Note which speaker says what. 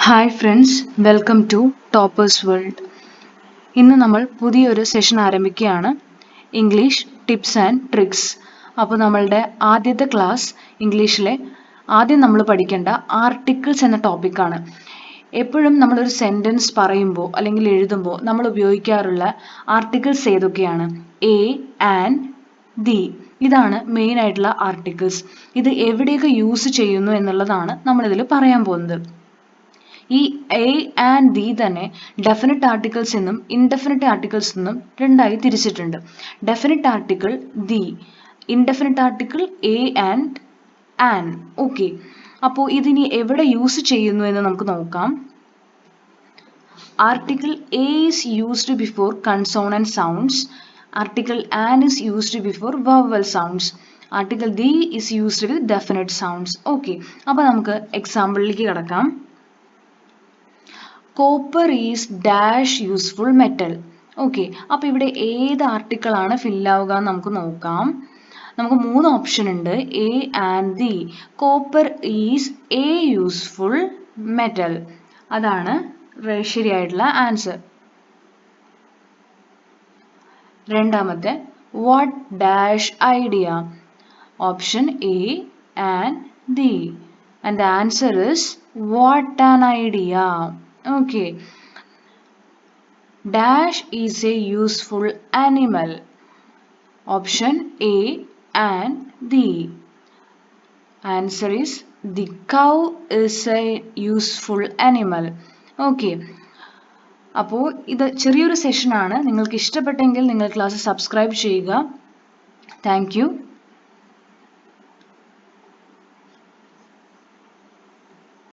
Speaker 1: Hi friends, welcome to toppers world. ഇന്ന് നമ്മൾ പുതിയൊരു സെഷൻ ആരംഭിക്കുകയാണ്, ഇംഗ്ലീഷ് ടിപ്സ് ആൻഡ് ട്രിക്സ്. അപ്പോൾ നമ്മളുടെ ആദ്യത്തെ ക്ലാസ് ഇംഗ്ലീഷിലെ ആദ്യം നമ്മൾ പഠിക്കേണ്ട ആർട്ടിക്കിൾസ് എന്ന ടോപ്പിക്കാണ്. എപ്പോഴും നമ്മളൊരു സെൻറ്റൻസ് പറയുമ്പോൾ അല്ലെങ്കിൽ എഴുതുമ്പോൾ നമ്മൾ ഉപയോഗിക്കാറുള്ള ആർട്ടിക്കിൾസ് ഏതൊക്കെയാണ്? A, and, the. ഇതാണ് മെയിൻ ആയിട്ടുള്ള ആർട്ടിക്കിൾസ്. ഇത് എവിടെയൊക്കെ യൂസ് ചെയ്യുന്നു എന്നുള്ളതാണ് നമ്മളിതിൽ പറയാൻ പോകുന്നത്. ഈ എ ആൻഡ് ദി തന്നെ ഡെഫിനിറ്റ് ആർട്ടിക്കിൾസ് എന്നും ഇൻഡെഫിനിറ്റ് ആർട്ടിക്കിൾസ് എന്നും രണ്ടായി തിരിച്ചിട്ടുണ്ട്. Definite article the, indefinite article A and an. Okay, അപ്പോൾ ഇതിനി എവിടെ യൂസ് ചെയ്യുന്നു എന്ന് നമുക്ക് നോക്കാം. Article A is used before consonant sounds. Article an is used before vowel sounds. Article the is used with definite sounds. Okay, അപ്പോൾ നമുക്ക് എക്സാമ്പിളിലേക്ക് കിടക്കാം. Copper is dash useful metal. Okay, അപ്പോൾ ഇവിടെ ഏത് ആർട്ടിക്കിൾ ആണ് ഫില്ലാവുക എന്ന് നമുക്ക് നോക്കാം. നമുക്ക് 3 ഓപ്ഷൻ ഉണ്ട്, A and the. Copper is A useful metal, അതാണ് ശരിയായിട്ടുള്ള ആൻസർ. രണ്ടാമത്തെ, what dash idea. Option A and the, and the answer is what an idea. Okay. Dash is a useful animal. Option A and the. Answer is the cow is a useful animal. Okay. അപ്പോൾ ഇത് ചെറിയൊരു സെഷനാണ്. നിങ്ങൾക്ക് ഇഷ്ടപ്പെട്ടെങ്കിൽ നിങ്ങൾ class subscribe ചെയ്യുക. Thank you.